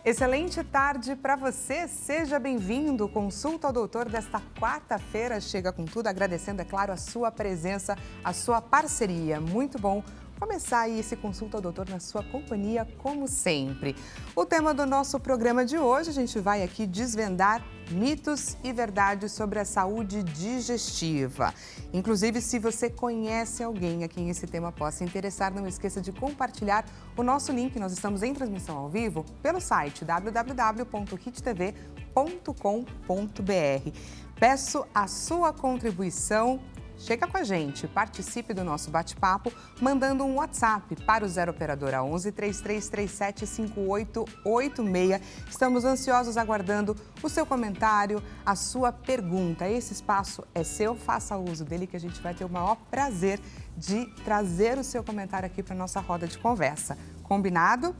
Excelente tarde para você, seja bem-vindo. Consulta ao Doutor desta quarta-feira chega com tudo, agradecendo, é claro, a sua presença, a sua parceria. Muito bom começar aí esse Consulta ao Doutor na sua companhia, como sempre. O tema do nosso programa de hoje, a gente vai aqui desvendar mitos e verdades sobre a saúde digestiva. Inclusive, se você conhece alguém a quem esse tema possa interessar, não esqueça de compartilhar o nosso link. Nós estamos em transmissão ao vivo pelo site www.hittv.com.br. Peço a sua contribuição. Chega com a gente, participe do nosso bate-papo mandando um WhatsApp para o 0 Operadora 11 3337 5886. Estamos ansiosos aguardando o seu comentário, a sua pergunta. Esse espaço é seu, faça uso dele que a gente vai ter o maior prazer de trazer o seu comentário aqui para a nossa roda de conversa. Combinado?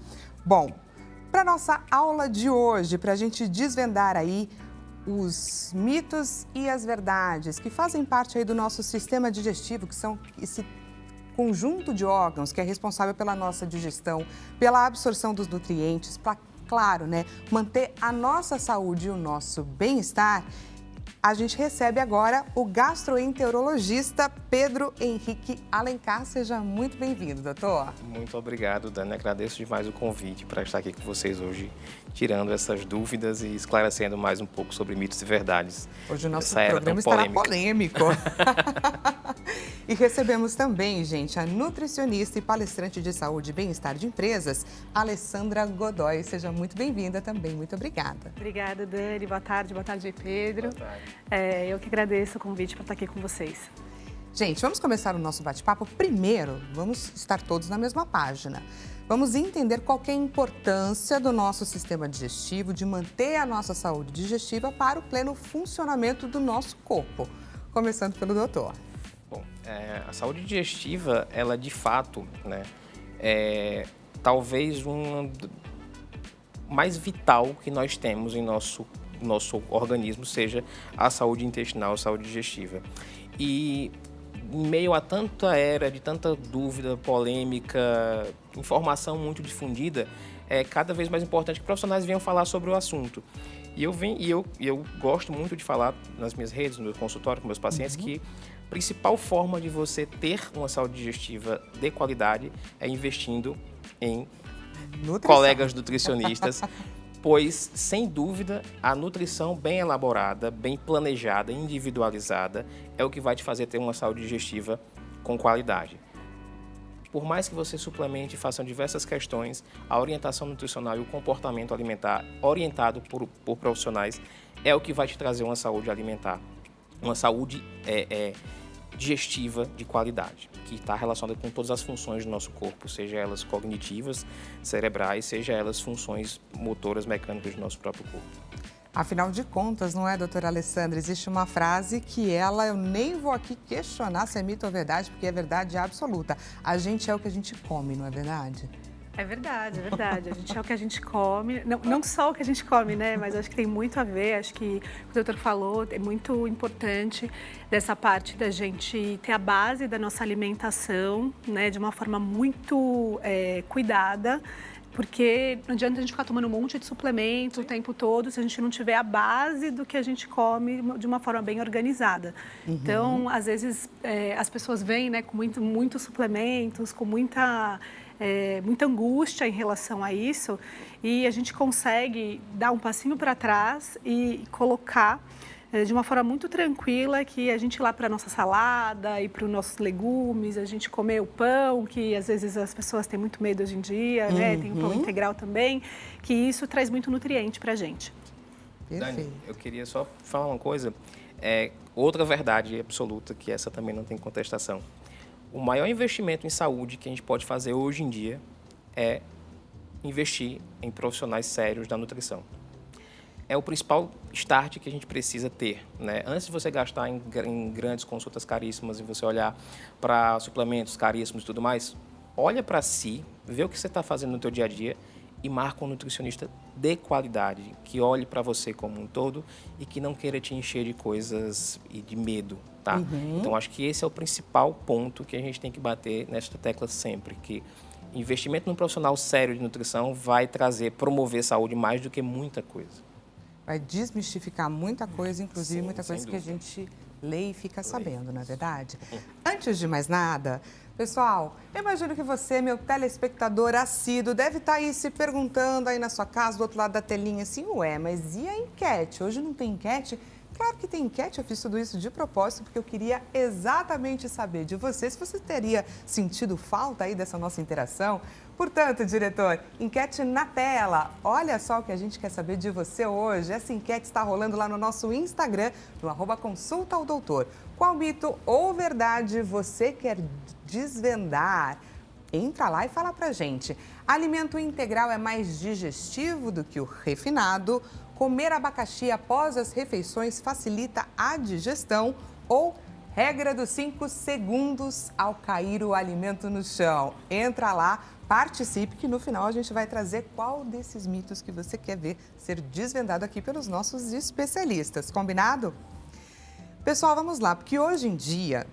Bom, para a nossa aula de hoje, para a gente desvendar aí os mitos e as verdades que fazem parte aí do nosso sistema digestivo, que são esse conjunto de órgãos que é responsável pela nossa digestão, pela absorção dos nutrientes, para, claro, manter a nossa saúde e o nosso bem-estar. A gente recebe agora o gastroenterologista Pedro Henrique Alencar. Seja muito bem-vindo, doutor. Muito obrigado, Dani. Agradeço demais o convite para estar aqui com vocês hoje, tirando essas dúvidas e esclarecendo mais um pouco sobre mitos e verdades. Hoje o nosso programa estará polêmico. E recebemos também, gente, a nutricionista e palestrante de saúde e bem-estar de empresas, Alessandra Godoy. Seja muito bem-vinda também. Muito obrigada. Obrigada, Dani. Boa tarde, Pedro. Boa tarde. Eu que agradeço o convite para estar aqui com vocês. Gente, vamos começar o nosso bate-papo. Primeiro, vamos estar todos na mesma página. Vamos entender qual que é a importância do nosso sistema digestivo, de manter a nossa saúde digestiva para o pleno funcionamento do nosso corpo. Começando pelo doutor. Bom, a saúde digestiva, ela de fato, é talvez uma mais vital que nós temos em nosso organismo, seja a saúde intestinal, a saúde digestiva. E em meio a tanta era de tanta dúvida, polêmica, informação muito difundida, é cada vez mais importante que profissionais venham falar sobre o assunto. E eu gosto muito de falar nas minhas redes, no meu consultório com meus pacientes, que a principal forma de você ter uma saúde digestiva de qualidade é investindo em colegas nutricionistas, pois, sem dúvida, a nutrição bem elaborada, bem planejada, individualizada, é o que vai te fazer ter uma saúde digestiva com qualidade. Por mais que você suplemente e façam diversas questões, a orientação nutricional e o comportamento alimentar orientado por profissionais é o que vai te trazer uma saúde alimentar, uma saúde digestiva de qualidade, que está relacionada com todas as funções do nosso corpo, seja elas cognitivas, cerebrais, seja elas funções motoras, mecânicas do nosso próprio corpo. Afinal de contas, não é, doutora Alessandra? Existe uma frase que eu nem vou aqui questionar se é mito ou verdade, porque é verdade absoluta. A gente é o que a gente come, não é verdade? É verdade, é verdade. A gente é o que a gente come, não só o que a gente come, mas acho que tem muito a ver, acho que o doutor falou, é muito importante dessa parte da gente ter a base da nossa alimentação, de uma forma muito cuidada, porque não adianta a gente ficar tomando um monte de suplemento o tempo todo se a gente não tiver a base do que a gente come de uma forma bem organizada. Então, às vezes, as pessoas vêm com muitos suplementos, com muita angústia em relação a isso, e a gente consegue dar um passinho para trás e colocar de uma forma muito tranquila que a gente ir lá para a nossa salada e para os nossos legumes, a gente comer o pão, que às vezes as pessoas têm muito medo hoje em dia, tem o pão integral também, que isso traz muito nutriente para a gente. Dani, eu queria só falar uma coisa, outra verdade absoluta, que essa também não tem contestação. O maior investimento em saúde que a gente pode fazer hoje em dia é investir em profissionais sérios da nutrição. É o principal start que a gente precisa ter, Antes de você gastar em grandes consultas caríssimas e você olhar para suplementos caríssimos e tudo mais, olha para si, vê o que você está fazendo no teu dia a dia e marca um nutricionista de qualidade, que olhe para você como um todo e que não queira te encher de coisas e de medo, tá? Então, acho que esse é o principal ponto que a gente tem que bater nesta tecla sempre, que investimento num profissional sério de nutrição vai promover saúde mais do que muita coisa. Vai desmistificar muita coisa, inclusive Sim, muita sem coisa que a dúvida. gente lê e fica sabendo, não é verdade? Antes de mais nada, pessoal, eu imagino que você, meu telespectador assíduo, deve estar aí se perguntando aí na sua casa, do outro lado da telinha, assim, ué, mas e a enquete? Hoje não tem enquete? Claro que tem enquete, eu fiz tudo isso de propósito, porque eu queria exatamente saber de você se você teria sentido falta aí dessa nossa interação. Portanto, diretor, enquete na tela. Olha só o que a gente quer saber de você hoje. Essa enquete está rolando lá no nosso Instagram, no @consultaodoutor. Qual mito ou verdade você quer desvendar? Entra lá e fala pra gente. Alimento integral é mais digestivo do que o refinado? Comer abacaxi após as refeições facilita a digestão? Ou regra dos 5 segundos ao cair o alimento no chão? Entra lá, participe, que no final a gente vai trazer qual desses mitos que você quer ver ser desvendado aqui pelos nossos especialistas. Combinado? Pessoal, vamos lá, porque hoje em dia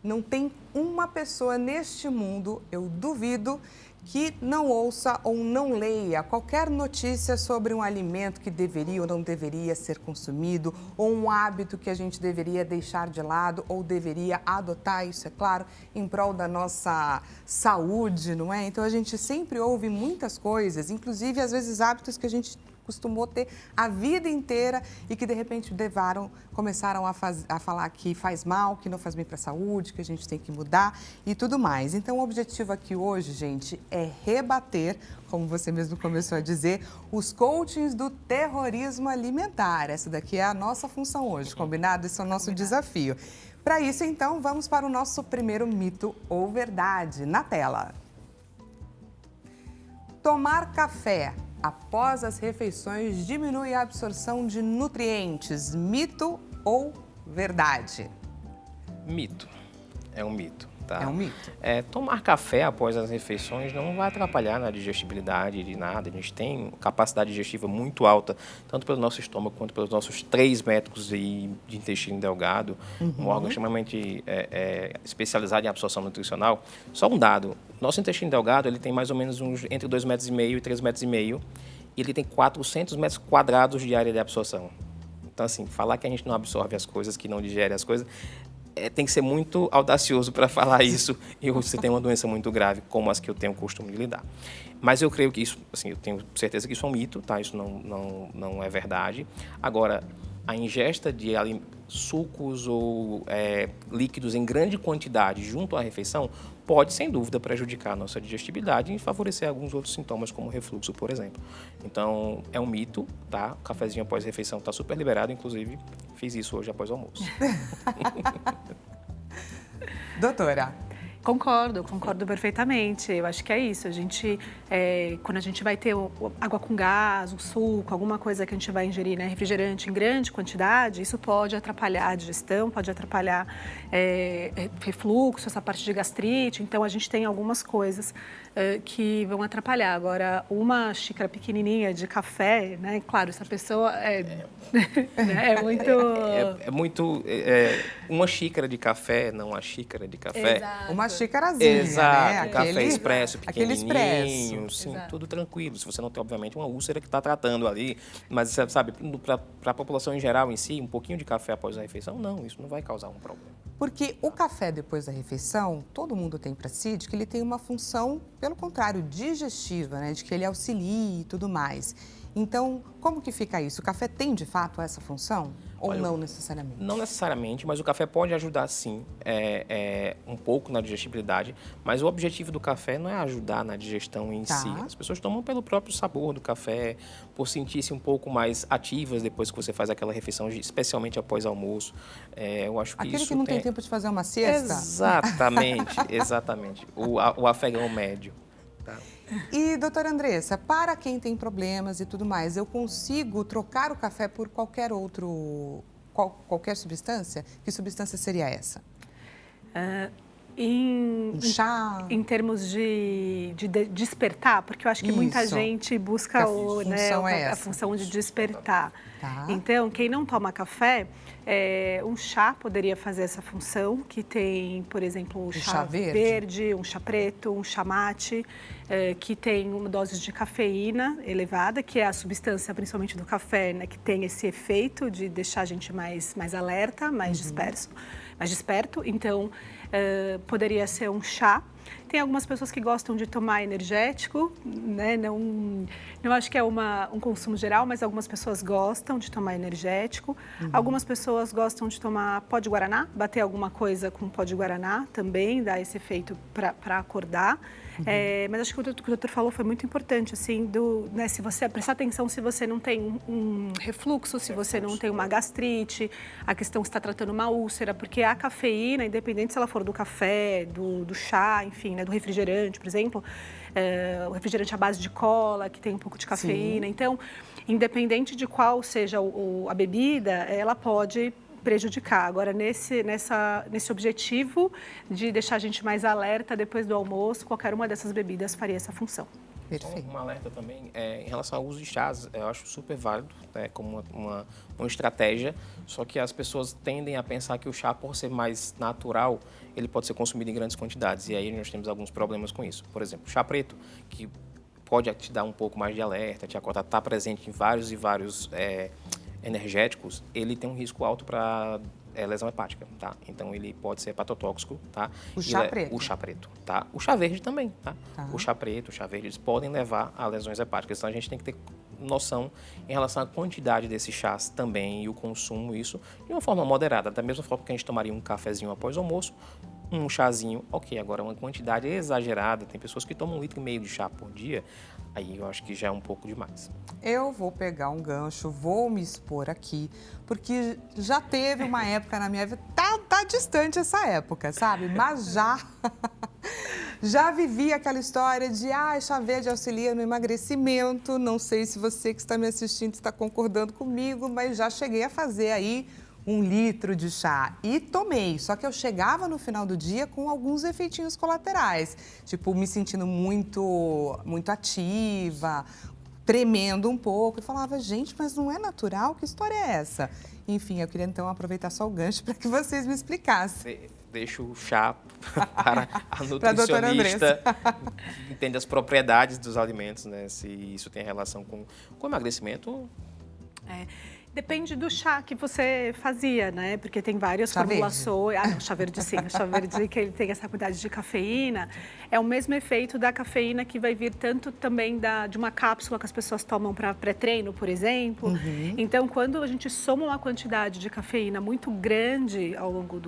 não tem uma pessoa neste mundo, eu duvido, que não ouça ou não leia qualquer notícia sobre um alimento que deveria ou não deveria ser consumido, ou um hábito que a gente deveria deixar de lado ou deveria adotar, isso é claro, em prol da nossa saúde, não é? Então a gente sempre ouve muitas coisas, inclusive às vezes hábitos que a gente costumou ter a vida inteira e que de repente começaram a falar que faz mal, que não faz bem para a saúde, que a gente tem que mudar e tudo mais. Então o objetivo aqui hoje, gente, é rebater, como você mesmo começou a dizer, os coachings do terrorismo alimentar. Essa daqui é a nossa função hoje, combinado? Esse é o nosso desafio. Para isso, então, vamos para o nosso primeiro mito ou verdade na tela. Tomar café após as refeições diminui a absorção de nutrientes. Mito ou verdade? Mito. É um mito, tá? É um mito. Tomar café após as refeições não vai atrapalhar na digestibilidade de nada. A gente tem capacidade digestiva muito alta, tanto pelo nosso estômago quanto pelos nossos 3 metros de intestino delgado, um órgão extremamente especializado em absorção nutricional. Só um dado, nosso intestino delgado ele tem mais ou menos entre 2,5 metros e 3,5 metros, e ele tem 400 metros quadrados de área de absorção. Então, assim, falar que a gente não absorve as coisas, que não digere as coisas, tem que ser muito audacioso para falar isso e você tem uma doença muito grave, como as que eu tenho o costume de lidar. Mas eu creio que isso, assim, eu tenho certeza que isso é um mito, tá? Isso não é verdade. Agora, a ingesta de sucos ou líquidos em grande quantidade junto à refeição pode, sem dúvida, prejudicar a nossa digestibilidade e favorecer alguns outros sintomas, como refluxo, por exemplo. Então, é um mito, tá? O cafezinho após refeição está super liberado, inclusive fiz isso hoje após o almoço. Doutora. Concordo perfeitamente. Eu acho que é isso. A gente, quando a gente vai ter água com gás, um suco, alguma coisa que a gente vai ingerir, né, refrigerante em grande quantidade, isso pode atrapalhar a digestão, pode atrapalhar refluxo, essa parte de gastrite. Então, a gente tem algumas coisas que vão atrapalhar. Agora, uma xícara pequenininha de café, né, claro, essa pessoa muito... uma xícara de café, não uma xícara de café. Exato. Uma xícara-zinha, exato, né? café expresso, aquele pequenininho, expresso. sim, Exato. tudo tranquilo. Se você não tem, obviamente, uma úlcera que está tratando ali, mas, sabe, para a população em geral em si, um pouquinho de café após a refeição, não, isso não vai causar um problema. Porque o café depois da refeição, todo mundo tem para si, de que ele tem uma função, pelo contrário, digestiva, né? De que ele auxilia e tudo mais. Então, como que fica isso? O café tem, de fato, essa função? Ou Olha, não necessariamente? Não necessariamente, mas o café pode ajudar sim, um pouco na digestibilidade, mas o objetivo do café não é ajudar na digestão em si. As pessoas tomam pelo próprio sabor do café, por sentir-se um pouco mais ativas depois que você faz aquela refeição, especialmente após almoço. Eu acho que Aquele isso que não tem tempo de fazer uma siesta? Exatamente, exatamente. O afegão médio. Tá? E, doutora Andressa, para quem tem problemas e tudo mais, eu consigo trocar o café por qualquer qualquer substância? Que substância seria essa? Um chá? Em termos de despertar, porque eu acho que muita Isso. gente busca a a função de despertar. Tá. Então, quem não toma café, um chá poderia fazer essa função, que tem, por exemplo, chá verde, um chá preto, um chá mate, que tem uma dose de cafeína elevada, que é a substância, principalmente do café, né, que tem esse efeito de deixar a gente mais alerta, mais desperto. Então, poderia ser um chá. Tem algumas pessoas que gostam de tomar energético, né? Não acho que é um consumo geral, mas algumas pessoas gostam de tomar energético. Algumas pessoas gostam de tomar pó de guaraná, bater alguma coisa com pó de guaraná também, dá esse efeito para acordar. Mas acho que o que o doutor falou foi muito importante, assim, né, se você prestar atenção se você não tem um refluxo, se você não tem uma gastrite, a questão que está tratando uma úlcera, porque a cafeína, independente se ela for do café, do chá, enfim, né, do refrigerante, por exemplo, o refrigerante à base de cola, que tem um pouco de cafeína. Sim. Então, independente de qual seja a bebida, ela pode prejudicar. Agora, nesse objetivo de deixar a gente mais alerta depois do almoço, qualquer uma dessas bebidas faria essa função. Perfeito. Um alerta também, em relação ao uso de chás, eu acho super válido, como uma estratégia, só que as pessoas tendem a pensar que o chá, por ser mais natural, ele pode ser consumido em grandes quantidades, e aí nós temos alguns problemas com isso. Por exemplo, chá preto, que pode te dar um pouco mais de alerta, te acordar, está presente em vários energéticos, ele tem um risco alto para lesão hepática, tá? Então, ele pode ser hepatotóxico, tá? O chá preto? O chá preto, tá? O chá verde também, tá? O chá preto, o chá verde, eles podem levar a lesões hepáticas. Então, a gente tem que ter noção em relação à quantidade desses chás também e o consumo, isso de uma forma moderada. Da mesma forma que a gente tomaria um cafezinho após o almoço, um chazinho, ok. Agora, uma quantidade exagerada, tem pessoas que tomam 1,5 litro de chá por dia, aí eu acho que já é um pouco demais. Eu vou pegar um gancho, vou me expor aqui, porque já teve uma época na minha vida, tá distante essa época, sabe? Mas já vivi aquela história de chá verde auxilia no emagrecimento. Não sei se você que está me assistindo está concordando comigo, mas já cheguei a fazer aí 1 litro de chá e tomei, só que eu chegava no final do dia com alguns efeitinhos colaterais, tipo me sentindo muito ativa, tremendo um pouco, e falava, gente, mas não é natural? Que história é essa? Enfim, eu queria então aproveitar só o gancho para que vocês me explicassem. Deixo o chá para a nutricionista que entende as propriedades dos alimentos, né? Se isso tem relação com emagrecimento. Depende do chá que você fazia, né? Porque tem várias formulações. O chá verde sim. O chá verde, que ele tem essa quantidade de cafeína, é o mesmo efeito da cafeína que vai vir tanto também de uma cápsula que as pessoas tomam para pré-treino, por exemplo. Então, quando a gente soma uma quantidade de cafeína muito grande ao longo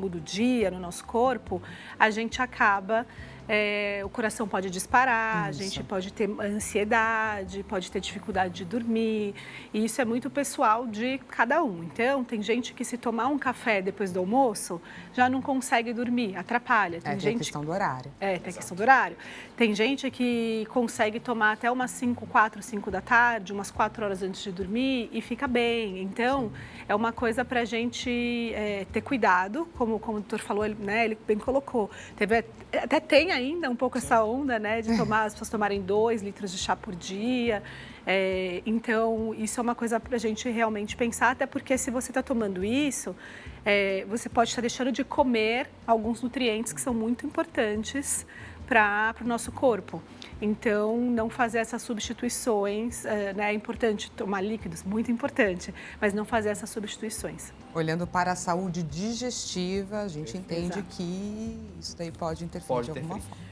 do dia no nosso corpo, a gente acaba... o coração pode disparar, a gente pode ter ansiedade, pode ter dificuldade de dormir, e isso é muito pessoal de cada um. Então, tem gente que se tomar um café depois do almoço, já não consegue dormir, atrapalha. Tem a questão do horário. Tem a questão do horário. Tem gente que consegue tomar até umas 4, 5 da tarde, umas 4 horas antes de dormir e fica bem. Então, é uma coisa para a gente ter cuidado, como o doutor falou, ele bem colocou. Até tem ainda um pouco essa onda, né, de as pessoas tomarem 2 litros de chá por dia. Então, isso é uma coisa para a gente realmente pensar, até porque se você está tomando isso, você pode estar deixando de comer alguns nutrientes que são muito importantes para o nosso corpo. Então, não fazer essas substituições, é importante tomar líquidos, muito importante, mas não fazer essas substituições. Olhando para a saúde digestiva, a gente entende que isso daí pode interferir de alguma forma.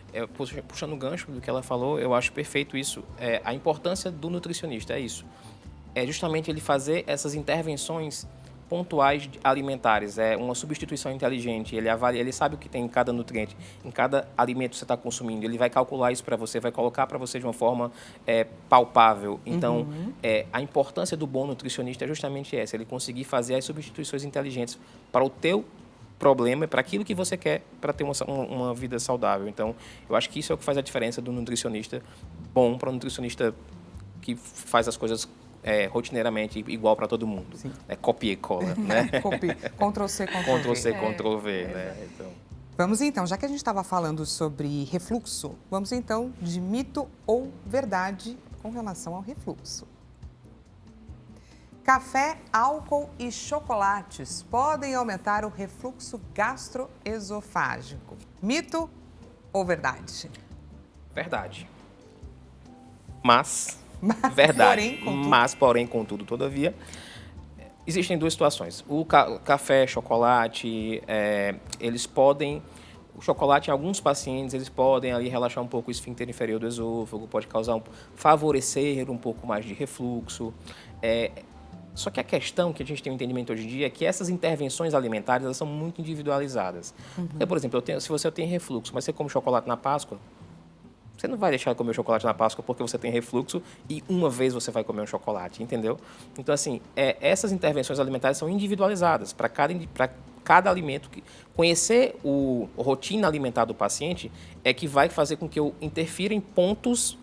Puxando o gancho do que ela falou, eu acho perfeito isso. A importância do nutricionista é isso. É justamente ele fazer essas intervenções pontuais alimentares, uma substituição inteligente, ele avalia, ele sabe o que tem em cada nutriente, em cada alimento que você está consumindo, ele vai calcular isso para você, vai colocar para você de uma forma palpável. Então, a importância do bom nutricionista é justamente essa, ele conseguir fazer as substituições inteligentes para o teu problema, para aquilo que você quer, para ter uma vida saudável. Então, eu acho que isso é o que faz a diferença do nutricionista bom para o nutricionista que faz as coisas rotineiramente igual para todo mundo. Copia e cola, né? Ctrl-C, Ctrl-V. Ctrl-C, Ctrl-V, né? Então... Vamos então, já que a gente estava falando sobre refluxo, vamos então de mito ou verdade com relação ao refluxo. Café, álcool e chocolates podem aumentar o refluxo gastroesofágico. Mito ou verdade? Verdade. Verdade. Porém, contudo. Porém, contudo, todavia, existem duas situações. O café, chocolate, eles podem... O chocolate, em alguns pacientes, eles podem ali relaxar um pouco o esfíncter inferior do esôfago, pode favorecer um pouco mais de refluxo. Só que a questão que a gente tem um entendimento hoje em dia é que essas intervenções alimentares, elas são muito individualizadas. Porque, por exemplo, se você tem refluxo, mas você come chocolate na Páscoa, você não vai deixar de comer chocolate na Páscoa porque você tem refluxo e uma vez você vai comer um chocolate, entendeu? Então, assim, essas intervenções alimentares são individualizadas para cada alimento. Conhecer a rotina alimentar do paciente é que vai fazer com que eu interfira em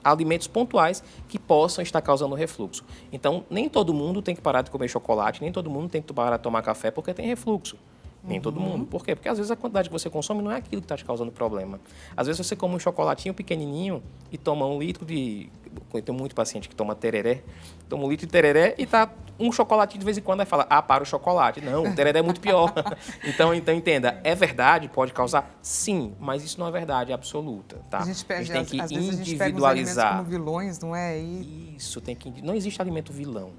alimentos pontuais que possam estar causando refluxo. Então, nem todo mundo tem que parar de comer chocolate, nem todo mundo tem que parar de tomar café porque tem refluxo. Nem todo mundo. Por quê? Porque às vezes a quantidade que você consome não é aquilo que está te causando problema. Às vezes você come um chocolatinho pequenininho e toma 1 litro de... Tem muito paciente que toma tereré, toma 1 litro de tereré e tá um chocolatinho de vez em quando, aí fala, para o chocolate. Não, o tereré é muito pior. Então entenda, é verdade, pode causar? Sim, mas isso não é verdade absoluta, tá? A gente tem que às vezes individualizar. Como vilões, não é? Isso, não existe alimento vilão.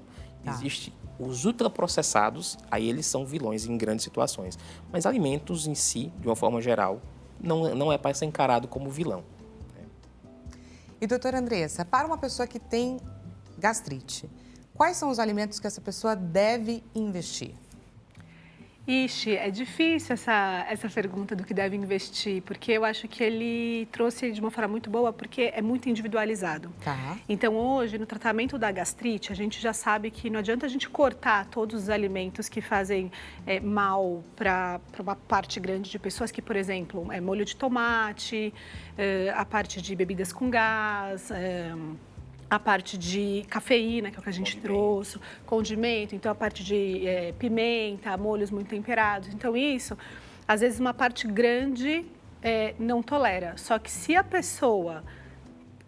Tá. Existe os ultraprocessados, aí eles são vilões em grandes situações. Mas alimentos em si, de uma forma geral, não é para ser encarado como vilão. E, doutora Andressa, para uma pessoa que tem gastrite, quais são os alimentos que essa pessoa deve investir? Ixi, é difícil essa pergunta do que deve investir, porque eu acho que ele trouxe de uma forma muito boa, porque é muito individualizado. Tá. Então, hoje, no tratamento da gastrite, a gente já sabe que não adianta a gente cortar todos os alimentos que fazem mal para uma parte grande de pessoas, que, por exemplo, molho de tomate, a parte de bebidas com gás, a parte de cafeína, que é o que a gente trouxe, condimento, então a parte de pimenta, molhos muito temperados. Então isso, às vezes uma parte grande não tolera. Só que se a pessoa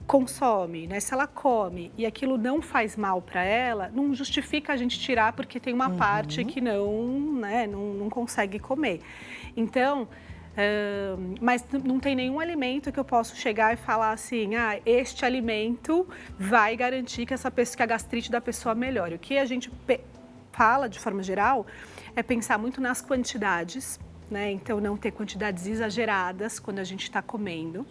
consome, né, se ela come e aquilo não faz mal para ela, não justifica a gente tirar porque tem uma parte que não consegue comer. Então... mas não tem nenhum alimento que eu possa chegar e falar assim, este alimento vai garantir que que a gastrite da pessoa melhore. O que a gente fala, de forma geral, é pensar muito nas quantidades, né? Então, não ter quantidades exageradas quando a gente está comendo.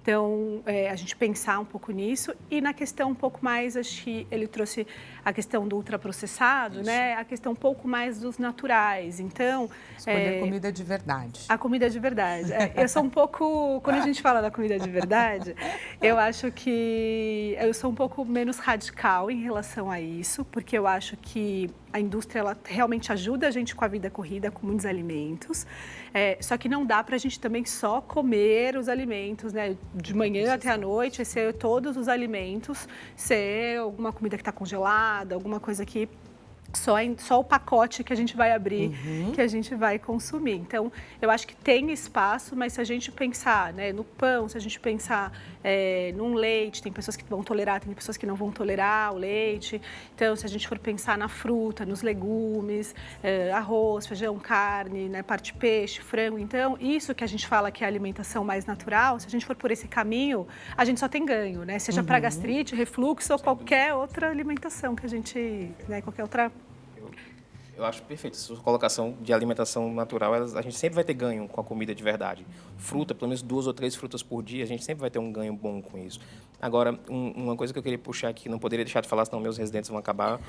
Então, a gente pensar um pouco nisso e na questão um pouco mais, acho que ele trouxe a questão do ultraprocessado, né? A questão um pouco mais dos naturais. Então... Escolher comida de verdade. A comida de verdade. Eu sou um pouco... Quando a gente fala da comida de verdade, eu acho que eu sou um pouco menos radical em relação a isso, porque eu acho que a indústria ela realmente ajuda a gente com a vida corrida, com muitos alimentos. Só que não dá para a gente também só comer os alimentos, né? De manhã até a noite, ser todos os alimentos, ser alguma comida que está congelada, alguma coisa que só o pacote que a gente vai abrir, que a gente vai consumir. Então, eu acho que tem espaço, mas se a gente pensar, né, no pão, se a gente pensar num leite, tem pessoas que vão tolerar, tem pessoas que não vão tolerar o leite. Então, se a gente for pensar na fruta, nos legumes, arroz, feijão, carne, né, parte peixe, frango. Então, isso que a gente fala que é a alimentação mais natural, se a gente for por esse caminho, a gente só tem ganho, né? Seja para gastrite, refluxo ou qualquer outra alimentação que a gente, né, qualquer outra... Eu acho perfeito. Sua colocação de alimentação natural, a gente sempre vai ter ganho com a comida de verdade. Fruta, pelo menos 2 ou 3 frutas por dia, a gente sempre vai ter um ganho bom com isso. Agora, uma coisa que eu queria puxar aqui, não poderia deixar de falar, senão meus residentes vão acabar...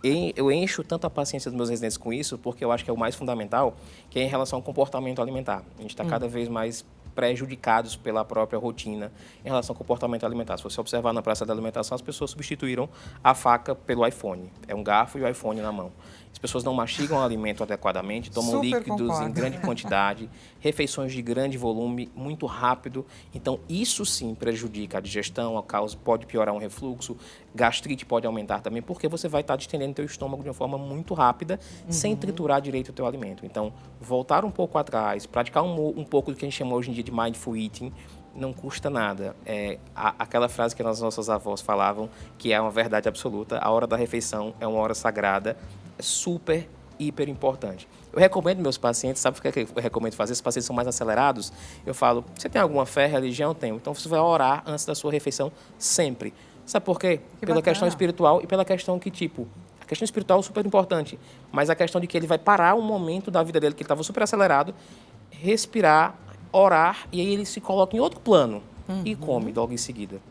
Eu encho tanto a paciência dos meus residentes com isso, porque eu acho que é o mais fundamental, que é em relação ao comportamento alimentar. A gente está cada vez mais prejudicados pela própria rotina em relação ao comportamento alimentar. Se você observar na praça da alimentação, as pessoas substituíram a faca pelo iPhone. É um garfo e o iPhone na mão. As pessoas não mastigam o alimento adequadamente, tomam líquidos em grande quantidade, refeições de grande volume, muito rápido. Então, isso sim prejudica a digestão, pode piorar um refluxo, Gastrite pode aumentar também, porque você vai estar distendendo o teu estômago de uma forma muito rápida, sem triturar direito o teu alimento. Então, voltar um pouco atrás, praticar um pouco do que a gente chama hoje em dia de mindful eating, não custa nada. Aquela frase que as nossas avós falavam, que é uma verdade absoluta, a hora da refeição é uma hora sagrada, é super, hiper importante. Eu recomendo meus pacientes, sabe o que eu recomendo fazer? Os pacientes são mais acelerados, eu falo, você tem alguma fé, religião? Tenho. Então você vai orar antes da sua refeição sempre. Sabe por quê? Pela questão espiritual e pela questão que, a questão espiritual é super importante, mas a questão de que ele vai parar um momento da vida dele, que ele estava super acelerado, respirar, orar, e aí ele se coloca em outro plano e come logo em seguida.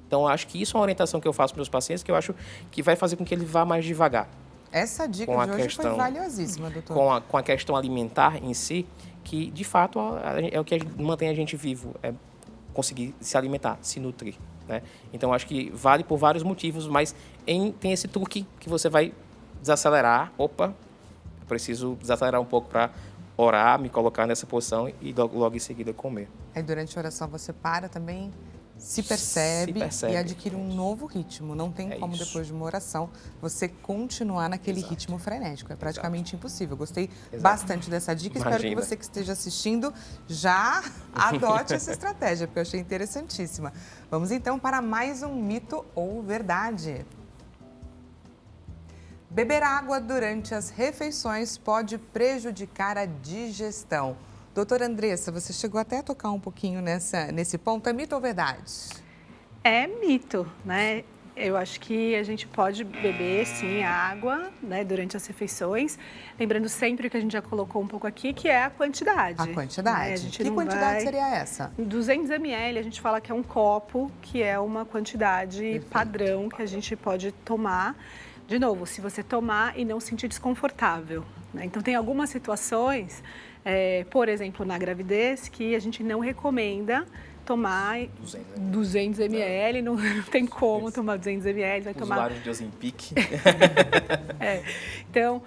Então, eu acho que isso é uma orientação que eu faço para os meus pacientes, que eu acho que vai fazer com que ele vá mais devagar. Essa dica de hoje foi valiosíssima, doutor. Com a questão alimentar em si, que, de fato, é o que mantém a gente vivo, é conseguir se alimentar, se nutrir, né? Então, acho que vale por vários motivos, mas tem esse truque que você vai desacelerar. Opa, eu preciso desacelerar um pouco para orar, me colocar nessa posição e logo em seguida comer. Aí durante a oração você para também, se percebe e adquire um novo ritmo. Não tem como depois de uma oração você continuar naquele ritmo frenético. É praticamente impossível. Gostei bastante dessa dica. Espero que você que esteja assistindo já adote essa estratégia, porque eu achei interessantíssima. Vamos então para mais um mito ou verdade. Beber água durante as refeições pode prejudicar a digestão. Doutora Andressa, você chegou até a tocar um pouquinho nesse ponto. É mito ou verdade? É mito, né? Eu acho que a gente pode beber, sim, água, né, durante as refeições. Lembrando sempre que a gente já colocou um pouco aqui, que é a quantidade. A quantidade. Né? A gente que quantidade seria essa? 200 ml, a gente fala que é um copo, que é uma quantidade padrão que a gente pode tomar. De novo, se você tomar e não sentir desconfortável, né? Então, tem algumas situações, por exemplo, na gravidez, que a gente não recomenda tomar 200 ml, não tem como tomar 200 ml. Vai tomar... Usuário de Ozempic. Então,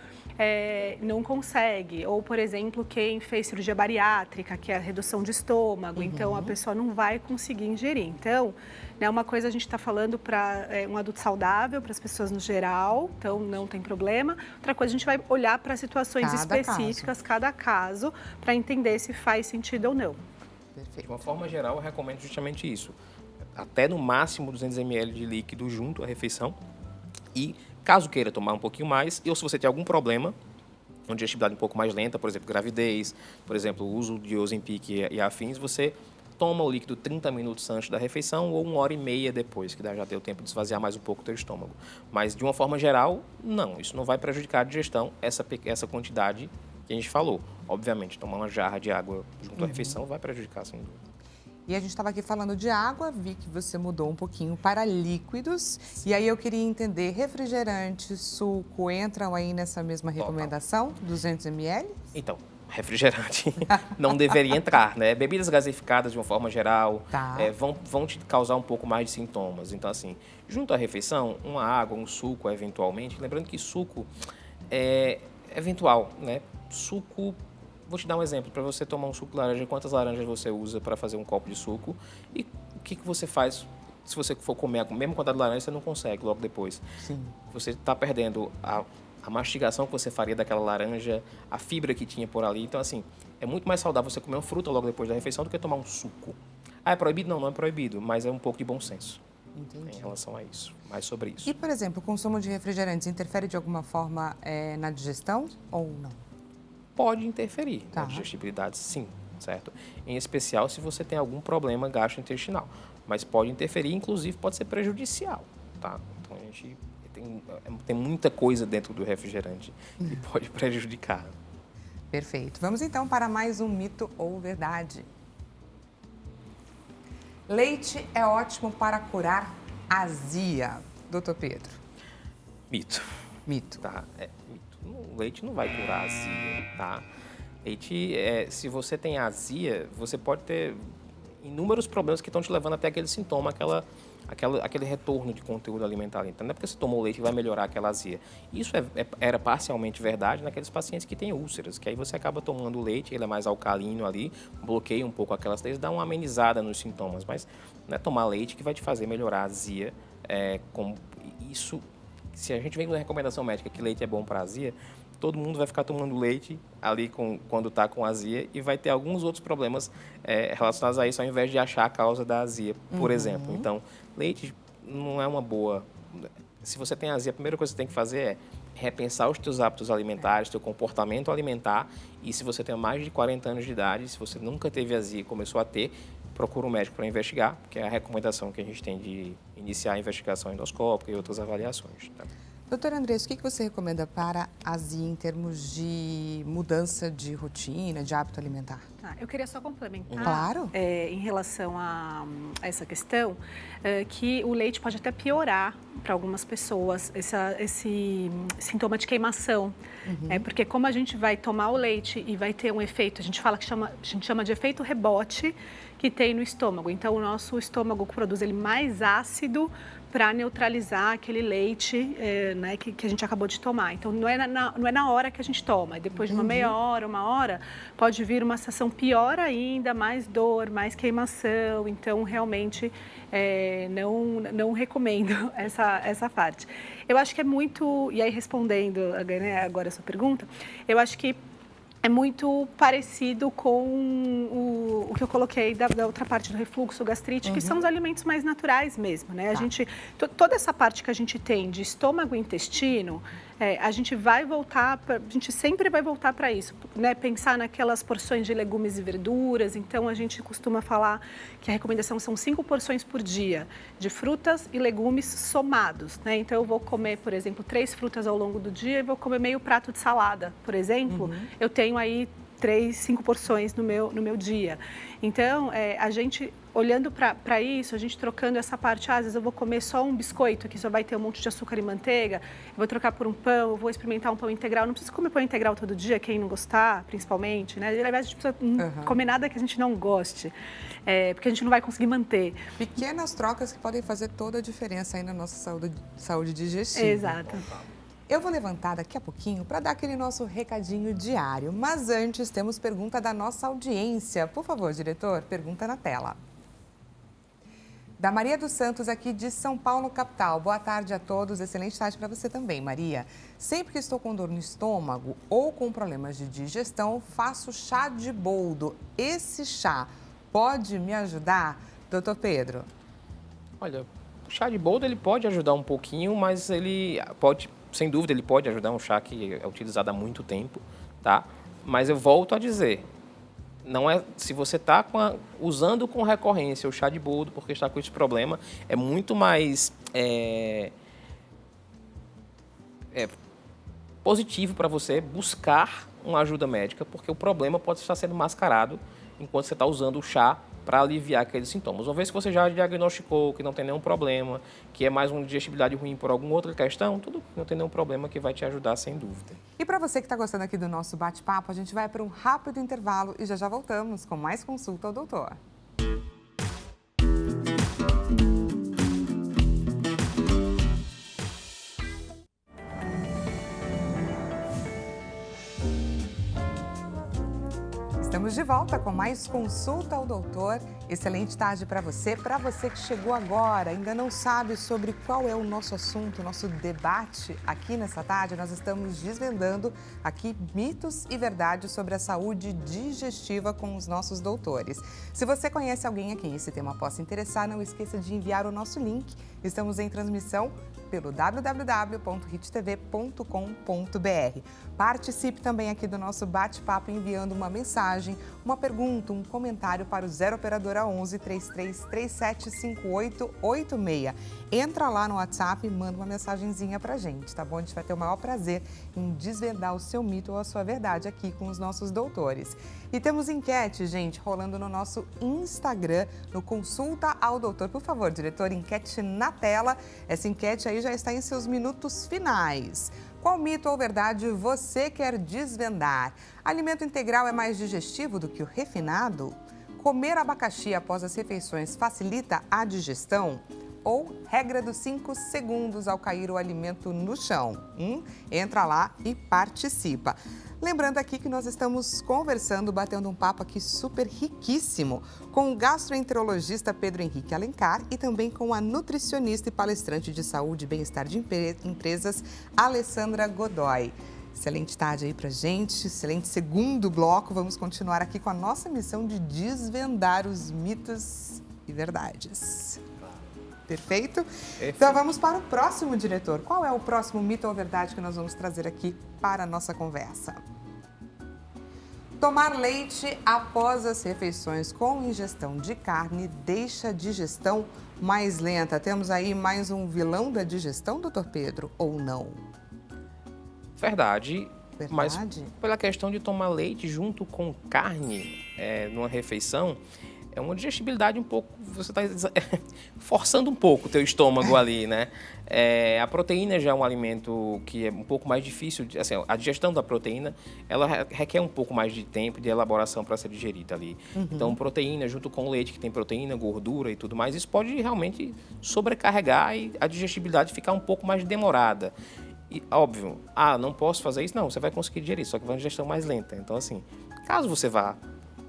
não consegue. Ou, por exemplo, quem fez cirurgia bariátrica, que é a redução de estômago, então a pessoa não vai conseguir ingerir. Então, né, uma coisa a gente está falando para um adulto saudável, para as pessoas no geral, então não tem problema. Outra coisa, a gente vai olhar para situações específicas, cada caso, para entender se faz sentido ou não. De uma forma geral, eu recomendo justamente isso. Até no máximo 200 ml de líquido junto à refeição. E caso queira tomar um pouquinho mais, ou se você tem algum problema, uma digestibilidade um pouco mais lenta, por exemplo, gravidez, por exemplo, o uso de Ozempic e afins, você toma o líquido 30 minutos antes da refeição ou 1h30 depois, que já deu tempo de esvaziar mais um pouco o teu estômago. Mas, de uma forma geral, não. Isso não vai prejudicar a digestão, essa quantidade que a gente falou. Obviamente, tomar uma jarra de água junto à refeição vai prejudicar, sem dúvida. E a gente estava aqui falando de água, vi que você mudou um pouquinho para líquidos. E aí eu queria entender, refrigerante, suco, entram aí nessa mesma recomendação, 200 ml? Então, refrigerante não deveria entrar, né? Bebidas gaseificadas, de uma forma geral, vão te causar um pouco mais de sintomas. Então, assim, junto à refeição, uma água, um suco, eventualmente. Lembrando que suco é eventual, né? Suco... Vou te dar um exemplo. Para você tomar um suco de laranja, quantas laranjas você usa para fazer um copo de suco? E o que você faz se você for comer a mesma quantidade de laranja, você não consegue logo depois. Sim. Você está perdendo a mastigação que você faria daquela laranja, a fibra que tinha por ali. Então, assim, é muito mais saudável você comer uma fruta logo depois da refeição do que tomar um suco. Ah, é proibido? Não, não é proibido, mas é um pouco de bom senso. Entendi. Em relação a isso, mais sobre isso. E, por exemplo, o consumo de refrigerantes interfere de alguma forma na digestão ou não? Pode interferir na digestibilidade, sim, certo? Em especial se você tem algum problema gastrointestinal. Mas pode interferir, inclusive pode ser prejudicial, tá? Então, a gente tem muita coisa dentro do refrigerante que pode prejudicar. Perfeito. Vamos então para mais um mito ou verdade. Leite é ótimo para curar azia. Doutor Pedro. Mito. Mito. Tá, mito. O leite não vai curar azia, tá? Leite, se você tem azia, você pode ter inúmeros problemas que estão te levando até aquele sintoma, aquele retorno de conteúdo alimentar. Então, não é porque você tomou leite que vai melhorar aquela azia. Isso era parcialmente verdade naqueles pacientes que têm úlceras, que aí você acaba tomando o leite, ele é mais alcalino ali, bloqueia um pouco aquela acidez, dá uma amenizada nos sintomas. Mas não é tomar leite que vai te fazer melhorar a azia isso, se a gente vem com a recomendação médica que leite é bom para azia, todo mundo vai ficar tomando leite ali quando está com azia e vai ter alguns outros problemas relacionados a isso, ao invés de achar a causa da azia, por exemplo. Então, leite não é uma boa... Se você tem azia, a primeira coisa que você tem que fazer é repensar os teus hábitos alimentares, teu comportamento alimentar, e se você tem mais de 40 anos de idade, se você nunca teve azia e começou a ter, procura um médico para investigar, porque é a recomendação que a gente tem de iniciar a investigação endoscópica e outras avaliações. Tá? Doutor Andrés, o que você recomenda para a azia em termos de mudança de rotina, de hábito alimentar? Eu queria só complementar, Claro. Em relação a essa questão, que o leite pode até piorar para algumas pessoas esse sintoma de queimação. Porque como a gente vai tomar o leite e vai ter um efeito, a gente chama de efeito rebote, que tem no estômago. Então, o nosso estômago produz ele mais ácido para neutralizar aquele leite né, que a gente acabou de tomar. Então, não é na hora que a gente toma. Depois de uma meia hora, uma hora, pode vir uma sensação pior ainda, mais dor, mais queimação. Então, realmente, não recomendo essa parte. Eu acho que é muito... E aí, respondendo agora a sua pergunta, eu acho que é muito parecido com o que eu coloquei da outra parte do refluxo, gastrite, que são os alimentos mais naturais mesmo, né? Tá. Toda essa parte que a gente tem de estômago e intestino, a gente sempre vai voltar para isso, né? Pensar naquelas porções de legumes e verduras. Então, a gente costuma falar que a recomendação são 5 porções por dia de frutas e legumes somados, né? Então, eu vou comer, por exemplo, 3 frutas ao longo do dia e vou comer meio prato de salada, por exemplo. Eu tenho aí 5 porções no meu dia. Então, a gente olhando para isso, a gente trocando essa parte, às vezes eu vou comer só um biscoito, que só vai ter um monte de açúcar e manteiga, eu vou trocar por um pão, eu vou experimentar um pão integral. Não precisa comer pão integral todo dia, quem não gostar, principalmente, né? Ao invés de a gente precisa comer nada que a gente não goste, porque a gente não vai conseguir manter. Pequenas trocas que podem fazer toda a diferença aí na nossa saúde digestiva. Exato. Eu vou levantar daqui a pouquinho para dar aquele nosso recadinho diário, mas antes temos pergunta da nossa audiência. Por favor, diretor, pergunta na tela. Da Maria dos Santos, aqui de São Paulo, capital. Boa tarde a todos, excelente tarde para você também, Maria. Sempre que estou com dor no estômago ou com problemas de digestão, faço chá de boldo. Esse chá pode me ajudar, doutor Pedro? Olha, o chá de boldo ele pode ajudar um pouquinho, mas ele pode, sem dúvida, ele pode ajudar, um chá que é utilizado há muito tempo, tá? Mas eu volto a dizer, não é, se você está usando com recorrência o chá de boldo porque está com esse problema, é muito mais positivo para você buscar uma ajuda médica, porque o problema pode estar sendo mascarado enquanto você está usando o chá para aliviar aqueles sintomas. Uma vez que você já diagnosticou que não tem nenhum problema, que é mais uma digestibilidade ruim por alguma outra questão, tudo não tem nenhum problema, que vai te ajudar sem dúvida. E para você que está gostando aqui do nosso bate-papo, a gente vai para um rápido intervalo e já voltamos com mais consulta ao doutor. Estamos de volta com mais consulta ao doutor. Excelente tarde para você. Para você que chegou agora, ainda não sabe sobre qual é o nosso assunto, o nosso debate aqui nessa tarde, nós estamos desvendando aqui mitos e verdades sobre a saúde digestiva com os nossos doutores. Se você conhece alguém a quem esse tema possa interessar, não esqueça de enviar o nosso link. Estamos em transmissão pelo www.hittv.com.br. Participe também aqui do nosso bate-papo enviando uma mensagem, uma pergunta, um comentário para o 0 Operadora 11 3337 5886. Entra lá no WhatsApp e manda uma mensagenzinha pra gente, tá bom? A gente vai ter o maior prazer em desvendar o seu mito ou a sua verdade aqui com os nossos doutores. E temos enquete, gente, rolando no nosso Instagram, no Consulta ao Doutor. Por favor, diretor, enquete na tela. Essa enquete aí já está em seus minutos finais. Qual mito ou verdade você quer desvendar? Alimento integral é mais digestivo do que o refinado? Comer abacaxi após as refeições facilita a digestão? Ou regra dos 5 segundos ao cair o alimento no chão? Entra lá e participa. Lembrando aqui que nós estamos conversando, batendo um papo aqui super riquíssimo com o gastroenterologista Pedro Henrique Alencar e também com a nutricionista e palestrante de saúde e bem-estar de empresas, Alessandra Godoy. Excelente tarde aí pra gente, excelente segundo bloco. Vamos continuar aqui com a nossa missão de desvendar os mitos e verdades. Perfeito? Então vamos para o próximo, diretor. Qual é o próximo mito ou verdade que nós vamos trazer aqui para a nossa conversa? Tomar leite após as refeições com ingestão de carne deixa a digestão mais lenta. Temos aí mais um vilão da digestão, doutor Pedro, ou não? Verdade, mas pela questão de tomar leite junto com carne numa refeição, é uma digestibilidade um pouco, você está forçando um pouco o teu estômago ali, né? A proteína já é um alimento que é um pouco mais difícil, assim, a digestão da proteína, ela requer um pouco mais de tempo de elaboração para ser digerida ali. Então, proteína junto com leite, que tem proteína, gordura e tudo mais, isso pode realmente sobrecarregar e a digestibilidade ficar um pouco mais demorada. E, óbvio, não posso fazer isso? Não, você vai conseguir digerir, só que vai uma digestão mais lenta. Então, assim, caso você vá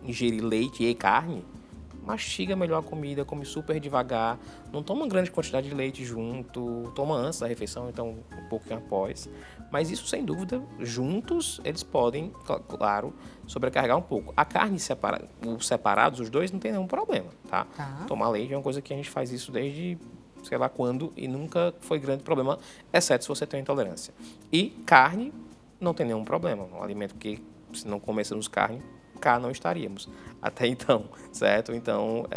ingerir leite e carne, mastiga melhor a comida, come super devagar, não toma uma grande quantidade de leite junto, toma antes da refeição, então um pouquinho após. Mas isso, sem dúvida, juntos, eles podem, claro, sobrecarregar um pouco. A carne separados, os dois, não tem nenhum problema, tá? Tomar leite é uma coisa que a gente faz isso desde sei lá quando, e nunca foi grande problema, exceto se você tem intolerância. E carne, não tem nenhum problema. Um alimento que, se não comêssemos carne, cá não estaríamos. Até então, certo? Então,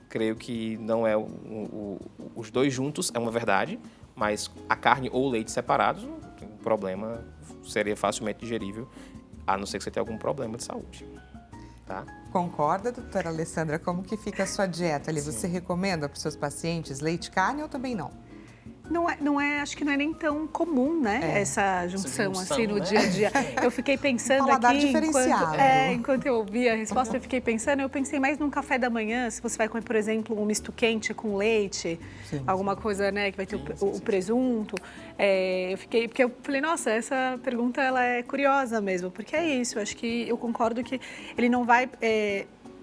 creio que não é os dois juntos, é uma verdade, mas a carne ou o leite separados, não tem problema, seria facilmente digerível, a não ser que você tenha algum problema de saúde. Tá? Concorda, doutora Alessandra? Como que fica a sua dieta ali? Sim. Você recomenda para os seus pacientes leite e carne ou também não? Não é, acho que não é nem tão comum, né? Essa junção assim, no dia a dia. Eu fiquei pensando aqui, enquanto eu ouvi a resposta, eu pensei mais num café da manhã, se você vai comer, por exemplo, um misto quente com leite, alguma coisa, né, que vai ter o presunto. Porque eu falei, nossa, essa pergunta ela é curiosa mesmo, porque é isso, eu acho que eu concordo que ele não vai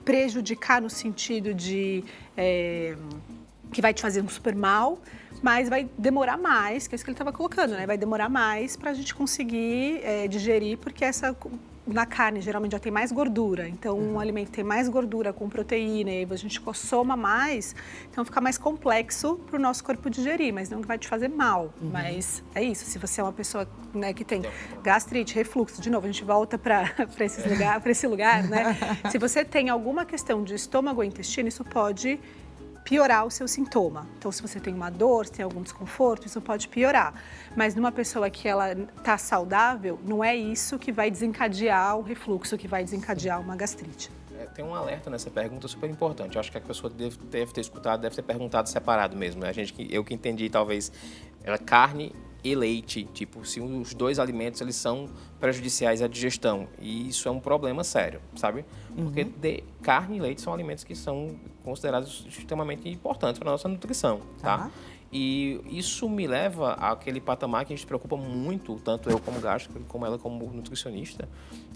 prejudicar no sentido de que vai te fazer um super mal, mas vai demorar mais, que é isso que ele estava colocando, né? Vai demorar mais para a gente conseguir digerir, porque na carne geralmente já tem mais gordura. Então, um alimento tem mais gordura com proteína e a gente soma mais, então fica mais complexo para o nosso corpo digerir, mas não vai te fazer mal. Mas é isso, se você é uma pessoa, né, que tem gastrite, refluxo, de novo, a gente volta para esse lugar, né? Se você tem alguma questão de estômago ou intestino, isso pode piorar o seu sintoma. Então, se você tem uma dor, se tem algum desconforto, isso pode piorar. Mas numa pessoa que ela está saudável, não é isso que vai desencadear o refluxo, que vai desencadear uma gastrite. Tem um alerta nessa pergunta super importante. Eu acho que a pessoa deve ter escutado, deve ter perguntado separado mesmo. Eu que entendi, talvez, carne e leite, tipo, se os dois alimentos eles são prejudiciais à digestão. E isso é um problema sério, sabe? Porque carne e leite são alimentos que são considerados extremamente importantes para a nossa nutrição, tá? E isso me leva àquele patamar que a gente se preocupa muito, tanto eu como gastro, como ela como nutricionista,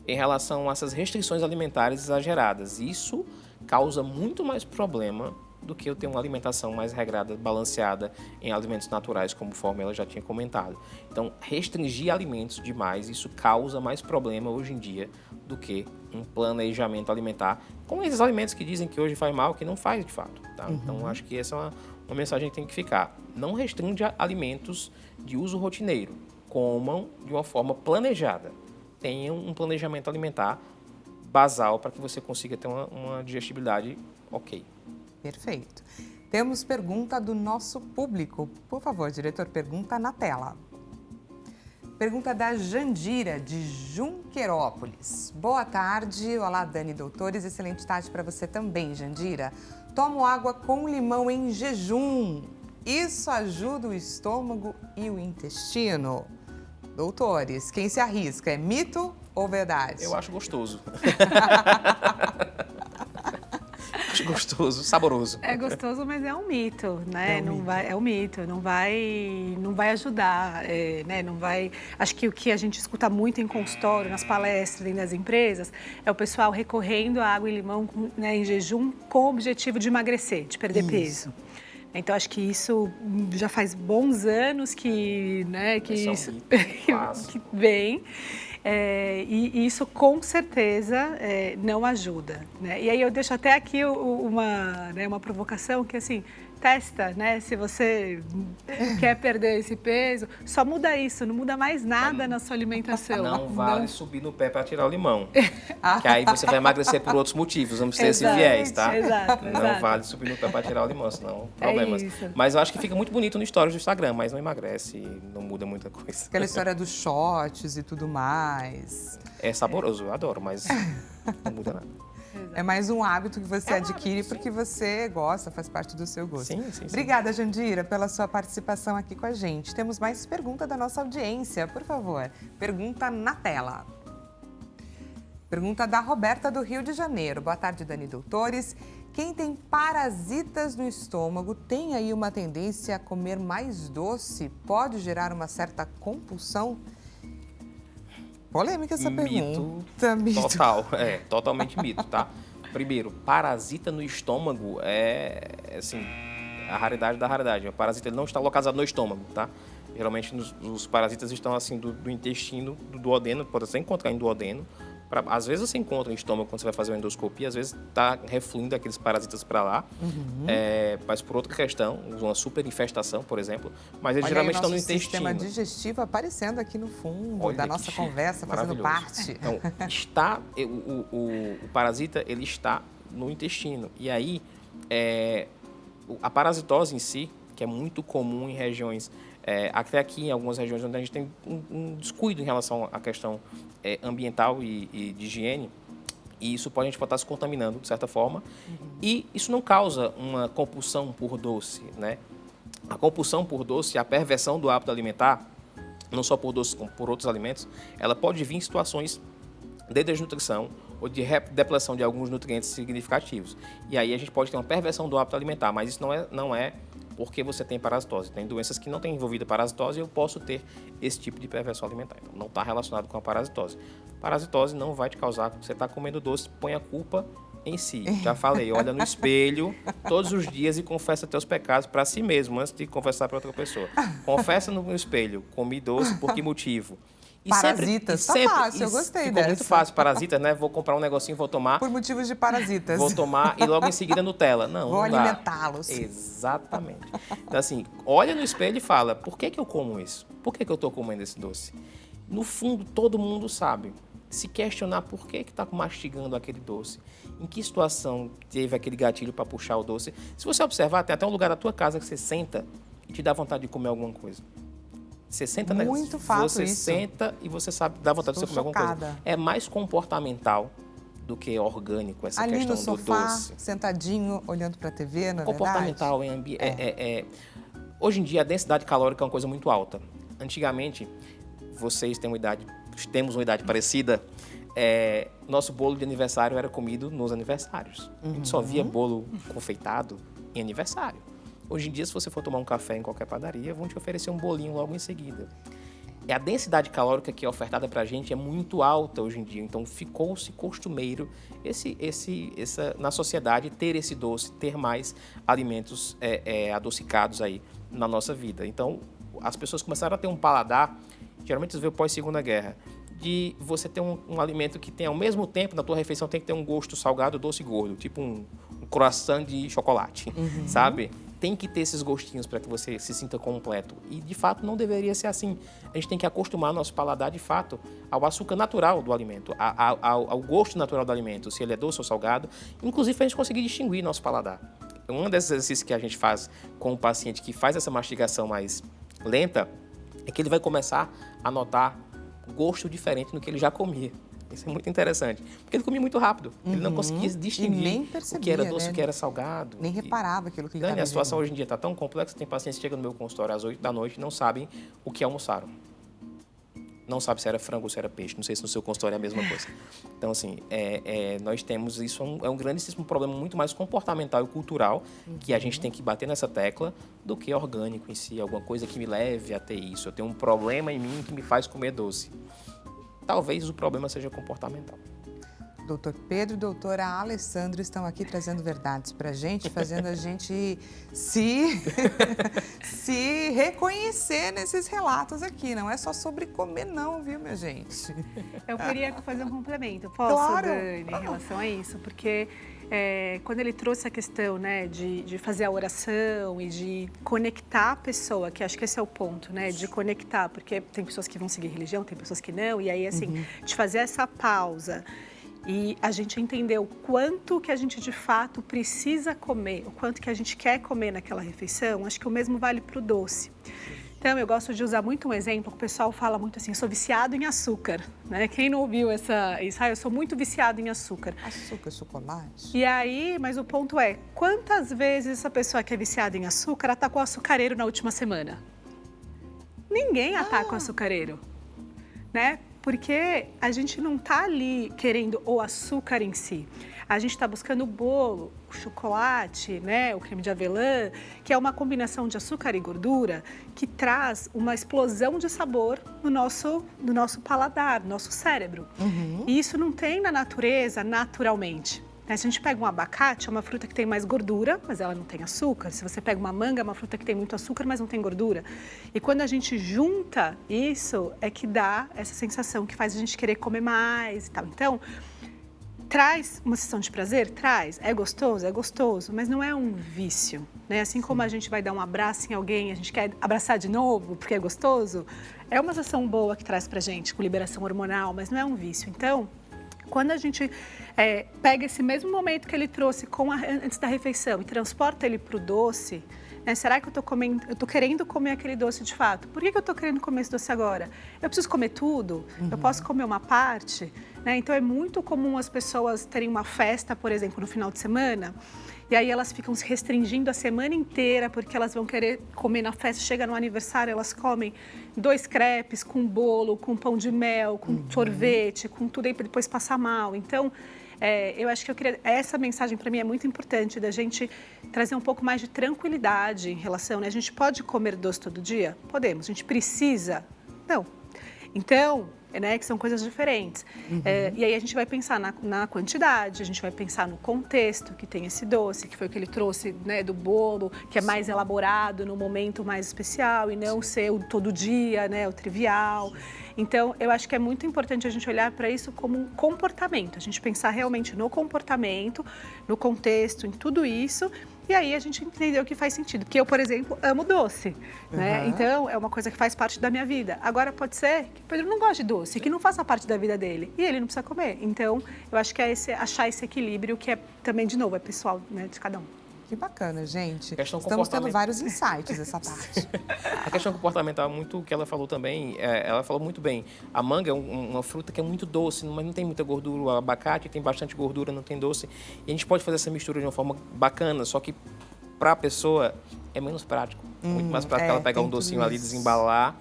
em relação a essas restrições alimentares exageradas. Isso causa muito mais problema do que eu ter uma alimentação mais regrada, balanceada em alimentos naturais, conforme ela já tinha comentado. Então, restringir alimentos demais, isso causa mais problema hoje em dia do que um planejamento alimentar com esses alimentos que dizem que hoje faz mal, que não faz de fato. Tá? Então, acho que essa é uma mensagem que tem que ficar. Não restrinja alimentos de uso rotineiro. Comam de uma forma planejada. Tenham um planejamento alimentar basal para que você consiga ter uma digestibilidade ok. Perfeito. Temos pergunta do nosso público. Por favor, diretor, pergunta na tela. Pergunta da Jandira, de Junquerópolis. Boa tarde. Olá, Dani, doutores. Excelente tarde para você também, Jandira. Tomo água com limão em jejum. Isso ajuda o estômago e o intestino? Doutores, quem se arrisca? É mito ou verdade? Eu acho gostoso. forte, gostoso, saboroso. É gostoso, mas é um mito, né? É um não mito. vai, é um mito, não vai ajudar, né? Não vai. Acho que o que a gente escuta muito em consultório, nas palestras, dentro das empresas, é o pessoal recorrendo à água e limão, né, em jejum com o objetivo de emagrecer, de perder peso. Então, acho que isso já faz bons anos que, né, que Esse é um isso mito que vem. E isso, com certeza, não ajuda, né? E aí eu deixo até aqui uma provocação que, assim, testa, né? Se você quer perder esse peso, só muda isso, não muda mais nada na sua alimentação. Não vale subir no pé para tirar o limão. Que aí você vai emagrecer por outros motivos, vamos ter esse Exato, viés, tá? exato, Não exato. vale subir no pé para tirar o limão, senão É problemas. isso. Mas eu acho que fica muito bonito no stories do Instagram, mas não emagrece, não muda muita coisa. Aquela história dos shots e tudo mais. É saboroso, eu adoro, mas não muda nada. É mais um hábito que você É um adquire hábito, sim. porque você gosta, faz parte do seu gosto. Sim. Obrigada, Jandira, pela sua participação aqui com a gente. Temos mais pergunta da nossa audiência, por favor. Pergunta na tela. Pergunta da Roberta, do Rio de Janeiro. Boa tarde, Dani Doutores. Quem tem parasitas no estômago tem aí uma tendência a comer mais doce? Pode gerar uma certa compulsão? Polêmica essa pergunta. Mito. Total, totalmente mito, tá? Primeiro, parasita no estômago assim, a raridade da raridade. O parasita ele não está localizado no estômago, tá? Geralmente os parasitas estão assim do intestino, do duodeno, pode ser encontrar em duodeno. Às vezes você encontra no estômago quando você vai fazer uma endoscopia, às vezes está refluindo aqueles parasitas para lá, mas por outra questão, uma superinfestação, por exemplo, mas eles Olha geralmente aí o estão no nosso sistema intestino. digestivo aparecendo aqui no fundo Olha da que nossa chique, conversa, fazendo maravilhoso. parte. Então, o parasita, ele está no intestino. E aí, a parasitose em si, que é muito comum em regiões, até aqui em algumas regiões onde a gente tem um descuido em relação à questão ambiental e de higiene, e isso a gente pode estar se contaminando, de certa forma, e isso não causa uma compulsão por doce, né? A compulsão por doce, a perversão do hábito alimentar, não só por doce, como por outros alimentos, ela pode vir em situações de desnutrição ou de depleção de alguns nutrientes significativos. E aí a gente pode ter uma perversão do hábito alimentar, mas isso não é porque você tem parasitose. Tem doenças que não têm envolvida parasitose e eu posso ter esse tipo de perversão alimentar. Então, não está relacionado com a parasitose. Parasitose não vai te causar, você está comendo doce, põe a culpa em si. Já falei, olha no espelho todos os dias e confessa teus pecados para si mesmo, antes de confessar para outra pessoa. Confessa no espelho, comi doce, por que motivo? E Parasitas, tá fácil, eu gostei ficou dessa. muito fácil, parasitas, né? Vou comprar um negocinho, vou tomar. Por motivos de parasitas. Vou tomar e logo em seguida Nutella. Não, Vou não dá. alimentá-los. Exatamente. Então, assim, olha no espelho e fala, por que eu como isso? Por que eu estou comendo esse doce? No fundo, todo mundo sabe. Se questionar por que está mastigando aquele doce. Em que situação teve aquele gatilho para puxar o doce. Se você observar, tem até um lugar da tua casa que você senta e te dá vontade de comer alguma coisa. Você senta, Muito fato você isso. senta e você sabe, dá vontade de você comer alguma coisa. É mais comportamental do que orgânico essa Ali questão no sofá, do doce. sentadinho, olhando para a TV, não é Comportamental, verdade? Hoje em dia a densidade calórica é uma coisa muito alta. Antigamente, vocês temos uma idade parecida, nosso bolo de aniversário era comido nos aniversários. A gente só via bolo confeitado em aniversário. Hoje em dia, se você for tomar um café em qualquer padaria, vão te oferecer um bolinho logo em seguida. E a densidade calórica que é ofertada para a gente é muito alta hoje em dia. Então, ficou-se costumeiro na sociedade ter esse doce, ter mais alimentos adocicados aí na nossa vida. Então, as pessoas começaram a ter um paladar, geralmente você vê pós-Segunda Guerra, de você ter um alimento que tem, ao mesmo tempo, na tua refeição, tem que ter um gosto salgado, doce e gordo, tipo um croissant de chocolate, sabe? Tem que ter esses gostinhos para que você se sinta completo. E, de fato, não deveria ser assim. A gente tem que acostumar nosso paladar, de fato, ao açúcar natural do alimento, ao gosto natural do alimento, se ele é doce ou salgado. Inclusive, para a gente conseguir distinguir nosso paladar. Um desses exercícios que a gente faz com o paciente que faz essa mastigação mais lenta é que ele vai começar a notar gosto diferente no que ele já comia. Isso é muito interessante. Porque ele comia muito rápido. Ele não conseguia distinguir nem percebia, o que era doce e né? o que era salgado. Nem reparava aquilo que ele Dani, estava a situação ingerindo. hoje em dia está tão complexa, tem pacientes que chegam no meu consultório às 8 da noite e não sabem o que almoçaram. não sabe se era frango ou se era peixe. Não sei se no seu consultório é a mesma coisa. Então, assim, nós temos isso, é um grandíssimo problema muito mais comportamental e cultural, que a gente tem que bater nessa tecla, do que orgânico em si, alguma coisa que me leve a ter isso. Eu tenho um problema em mim que me faz comer doce. Talvez o problema seja comportamental. Doutor Pedro e doutora Alessandra estão aqui trazendo verdades para a gente, fazendo a gente se reconhecer nesses relatos aqui. Não é só sobre comer não, viu, minha gente? Eu queria fazer um complemento, posso, Claro. Dani, em relação a isso? Porque quando ele trouxe a questão, né, de fazer a oração e de conectar a pessoa, que acho que esse é o ponto, né, de conectar, porque tem pessoas que vão seguir religião, tem pessoas que não, e aí, assim, de fazer essa pausa e a gente entender o quanto que a gente, de fato, precisa comer, o quanto que a gente quer comer naquela refeição, acho que o mesmo vale para o doce. Então, eu gosto de usar muito um exemplo, que o pessoal fala muito assim, eu sou viciado em açúcar, né? Quem não ouviu isso? Eu sou muito viciado em açúcar. Açúcar, chocolate. E aí, mas o ponto é, quantas vezes essa pessoa que é viciada em açúcar atacou o açucareiro na última semana? Ninguém ataca o açucareiro, né? Porque a gente não está ali querendo o açúcar em si. A gente está buscando o bolo, o chocolate, né, o creme de avelã, que é uma combinação de açúcar e gordura que traz uma explosão de sabor no nosso paladar, no nosso cérebro. E isso não tem na natureza naturalmente. Se a gente pega um abacate, é uma fruta que tem mais gordura, mas ela não tem açúcar. Se você pega uma manga, é uma fruta que tem muito açúcar, mas não tem gordura. E quando a gente junta isso, é que dá essa sensação que faz a gente querer comer mais e tal. Então, traz uma sensação de prazer? Traz. É gostoso, mas não é um vício, né? Assim como a gente vai dar um abraço em alguém, a gente quer abraçar de novo porque é gostoso, é uma sensação boa que traz pra gente, com liberação hormonal, mas não é um vício. Então, quando a gente pega esse mesmo momento que ele trouxe antes da refeição e transporta ele para o doce, né? Será que eu estou querendo comer aquele doce de fato? Por que eu estou querendo comer esse doce agora? Eu preciso comer tudo? Eu posso comer uma parte? Né? Então, é muito comum as pessoas terem uma festa, por exemplo, no final de semana, e aí elas ficam se restringindo a semana inteira porque elas vão querer comer na festa. Chega no aniversário, elas comem 2 crepes com bolo, com pão de mel, com sorvete, com tudo aí para depois passar mal. Então, eu acho que essa mensagem para mim é muito importante, da gente trazer um pouco mais de tranquilidade em relação, né? A gente pode comer doce todo dia? Podemos. A gente precisa? Não. Então, né, que são coisas diferentes. E aí a gente vai pensar na quantidade, a gente vai pensar no contexto que tem esse doce, que foi o que ele trouxe, né, do bolo, que é mais elaborado no momento mais especial e não ser o todo dia, né, o trivial. Então, eu acho que é muito importante a gente olhar para isso como um comportamento, a gente pensar realmente no comportamento, no contexto, em tudo isso. E aí a gente entendeu que faz sentido. Porque eu, por exemplo, amo doce, né? Então, é uma coisa que faz parte da minha vida. Agora, pode ser que o Pedro não goste de doce, que não faça parte da vida dele. E ele não precisa comer. Então, eu acho que é achar esse equilíbrio que é também, de novo, é pessoal, né, de cada um. Que bacana, gente. Questão Estamos tendo vários insights essa parte. A questão comportamental, muito o que ela falou também, ela falou muito bem. A manga é uma fruta que é muito doce, mas não tem muita gordura. O abacate tem bastante gordura, não tem doce. E a gente pode fazer essa mistura de uma forma bacana, só que para a pessoa é menos prático. Muito mais prático ela pegar um docinho ali, desembalar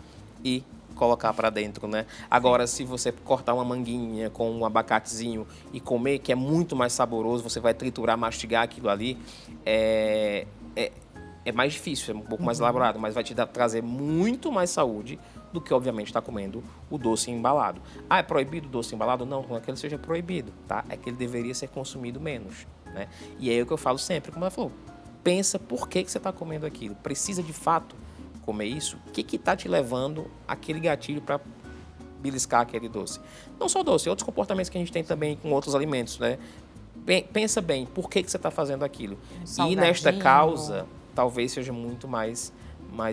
e colocar para dentro, né? Agora, se você cortar uma manguinha com um abacatezinho e comer, que é muito mais saboroso, você vai triturar, mastigar aquilo ali, é mais difícil, é um pouco mais elaborado, mas vai te trazer muito mais saúde do que, obviamente, estar comendo o doce embalado. Ah, é proibido o doce embalado? Não, não é que ele seja proibido, tá? É que ele deveria ser consumido menos, né? E é o que eu falo sempre, como ela falou, pensa por que você está comendo aquilo. Precisa, de fato, comer isso? O que está te levando aquele gatilho para beliscar aquele doce? Não só doce, outros comportamentos que a gente tem também com outros alimentos, né? Pensa bem, por que você está fazendo aquilo? E nesta causa, talvez seja muito mais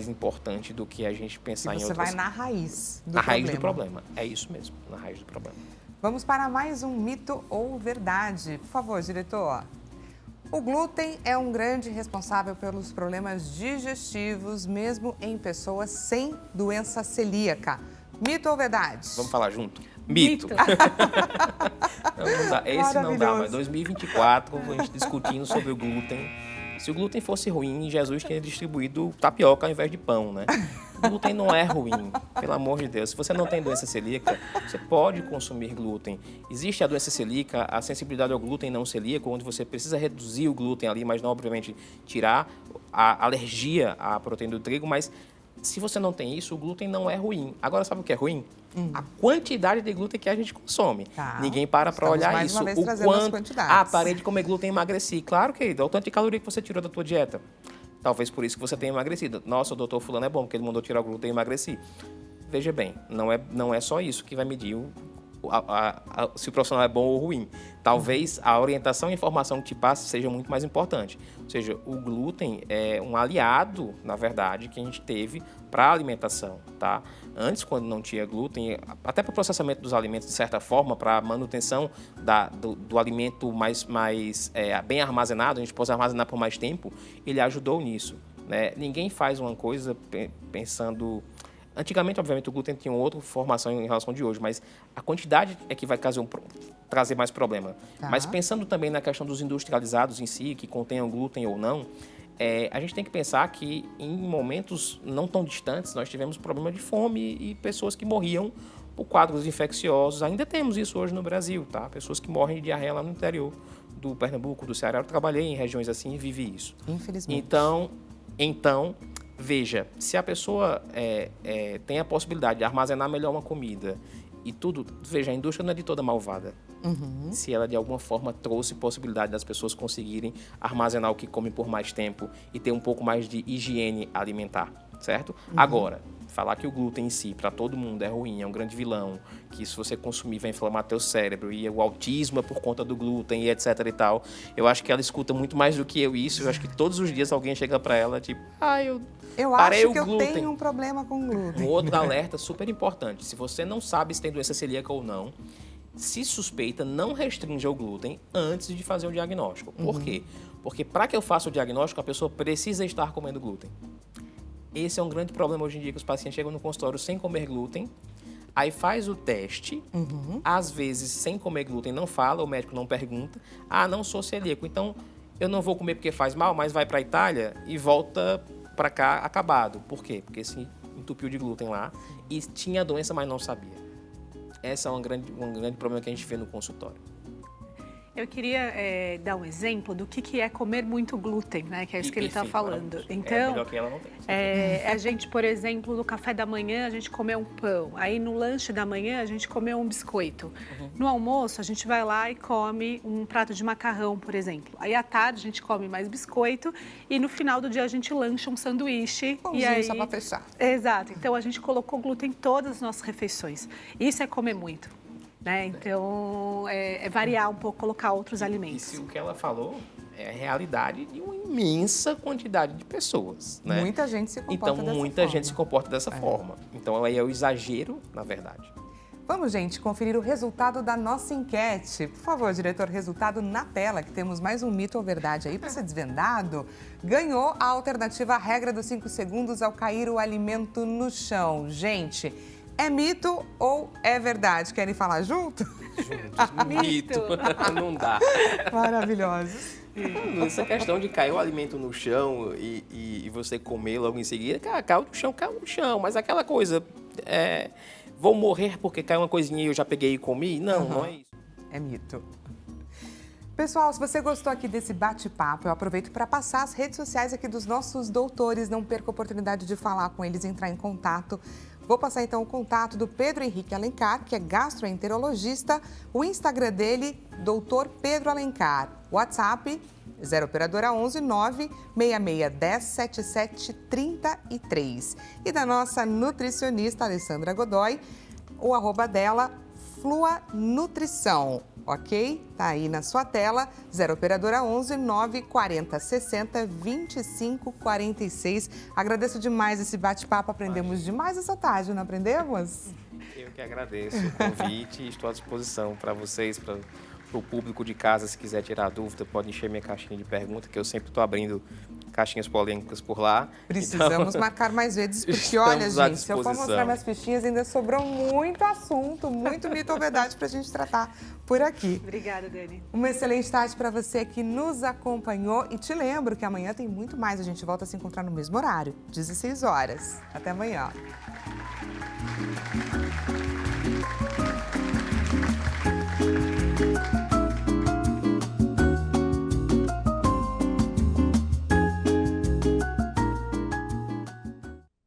importante do que a gente pensar em outras... Você vai na raiz do problema. Na raiz do problema, é isso mesmo, na raiz do problema. Vamos para mais um mito ou verdade. Por favor, diretor. O glúten é um grande responsável pelos problemas digestivos, mesmo em pessoas sem doença celíaca. Mito ou verdade? Vamos falar junto? Mito. Não dá. Esse não dá, mas 2024, a gente discutindo sobre o glúten, Se o glúten fosse ruim, Jesus tinha distribuído tapioca ao invés de pão, né? O glúten não é ruim, pelo amor de Deus. Se você não tem doença celíaca, você pode consumir glúten. Existe a doença celíaca, a sensibilidade ao glúten não celíaco, onde você precisa reduzir o glúten ali, mas não, obviamente, tirar a alergia à proteína do trigo, mas se você não tem isso, o glúten não é ruim. Agora, sabe o que é ruim? A quantidade de glúten que a gente consome. Tá. Ninguém para olhar mais isso. uma vez O trazendo as quanto... quantidades. parei de comer glúten e emagreci. Claro, querido, é o tanto de caloria que você tirou da tua dieta. Talvez por isso que você tenha emagrecido. Nossa, o doutor fulano é bom, porque ele mandou tirar o glúten e emagreci. Veja bem, não é só isso que vai medir se o profissional é bom ou ruim. Talvez a orientação e informação que te passe seja muito mais importante. Ou seja, o glúten é um aliado, na verdade, que a gente teve para a alimentação, tá? Antes, quando não tinha glúten, até para o processamento dos alimentos, de certa forma, para a manutenção do alimento mais bem armazenado, a gente pode armazenar por mais tempo, ele ajudou nisso, né? Ninguém faz uma coisa pensando... Antigamente, obviamente, o glúten tinha outra formação em relação de hoje, mas a quantidade é que vai trazer mais problema. Tá. Mas pensando também na questão dos industrializados em si, que contenham glúten ou não, a gente tem que pensar que em momentos não tão distantes nós tivemos problema de fome e pessoas que morriam por quadros infecciosos. Ainda temos isso hoje no Brasil, tá? Pessoas que morrem de diarreia lá no interior do Pernambuco, do Ceará. Eu trabalhei em regiões assim e vivi isso. Infelizmente. Então, veja, se a pessoa tem a possibilidade de armazenar melhor uma comida e tudo... Veja, a indústria não é de toda malvada. Se ela, de alguma forma, trouxe possibilidade das pessoas conseguirem armazenar o que comem por mais tempo e ter um pouco mais de higiene alimentar, certo? Agora, falar que o glúten em si, para todo mundo, é ruim, é um grande vilão, que se você consumir vai inflamar teu cérebro e o autismo é por conta do glúten e etc e tal, eu acho que ela escuta muito mais do que eu isso. Eu acho que todos os dias alguém chega para ela, tipo, Eu parei acho que o eu glúten. tenho um problema com glúten. Um outro alerta super importante, se você não sabe se tem doença celíaca ou não, se suspeita, não restrinja o glúten antes de fazer o diagnóstico. Por quê? Porque para que eu faça o diagnóstico, a pessoa precisa estar comendo glúten. Esse é um grande problema hoje em dia, que os pacientes chegam no consultório sem comer glúten, aí faz o teste, às vezes sem comer glúten não fala, o médico não pergunta, não sou celíaco, então eu não vou comer porque faz mal, mas vai para a Itália e volta para cá acabado. Por quê? Porque se entupiu de glúten lá e tinha a doença, mas não sabia. Esse é um grande problema que a gente vê no consultório. Eu queria dar um exemplo do que é comer muito glúten, né? Que é isso que ele está falando. Então, melhor que ela não tem. a gente, por exemplo, no café da manhã, a gente comeu um pão. Aí, no lanche da manhã, a gente comeu um biscoito. No almoço, a gente vai lá e come um prato de macarrão, por exemplo. Aí, à tarde, a gente come mais biscoito. E, no final do dia, a gente lancha um sanduíche. Pãozinho E aí... só para fechar. Exato. Então, a gente colocou glúten em todas as nossas refeições. Isso é comer muito. Né? Então, variar um pouco, colocar outros alimentos. E se o que ela falou é a realidade de uma imensa quantidade de pessoas, né? Muita gente se comporta dessa forma. Então, muita gente se comporta dessa forma. Então, aí é o exagero, na verdade. Vamos, gente, conferir o resultado da nossa enquete. Por favor, diretor, resultado na tela, que temos mais um mito ou verdade aí para ser desvendado. Ganhou a alternativa à regra dos 5 segundos ao cair o alimento no chão. Gente... é mito ou é verdade? Querem falar junto? Mito. Não dá. Maravilhosos. Essa questão de cair o alimento no chão e você comer logo em seguida, caiu no chão. Mas aquela coisa, vou morrer porque caiu uma coisinha e eu já peguei e comi? Não, não é isso. É mito. Pessoal, se você gostou aqui desse bate-papo, eu aproveito para passar as redes sociais aqui dos nossos doutores. Não perca a oportunidade de falar com eles, entrar em contato. Vou passar então o contato do Pedro Henrique Alencar, que é gastroenterologista. O Instagram dele, Doutor Pedro Alencar. WhatsApp, 0 operadora 11 9 6610 7733. E da nossa nutricionista, Alessandra Godoy, o arroba dela, Flua Nutrição. Ok? Tá aí na sua tela, 0 operadora 11 9 40 60 25 46. Agradeço demais esse bate-papo, aprendemos demais essa tarde, não aprendemos? Eu que agradeço o convite e estou à disposição para vocês, para o público de casa, se quiser tirar dúvida, pode encher minha caixinha de perguntas, que eu sempre estou abrindo caixinhas polêmicas por lá. Precisamos marcar mais vezes, porque olha, gente, se eu for mostrar minhas fichinhas, ainda sobrou muito assunto, muito mito ou verdade para a gente tratar por aqui. Obrigada, Dani. Uma excelente tarde para você que nos acompanhou e te lembro que amanhã tem muito mais. A gente volta a se encontrar no mesmo horário, 16 horas. Até amanhã.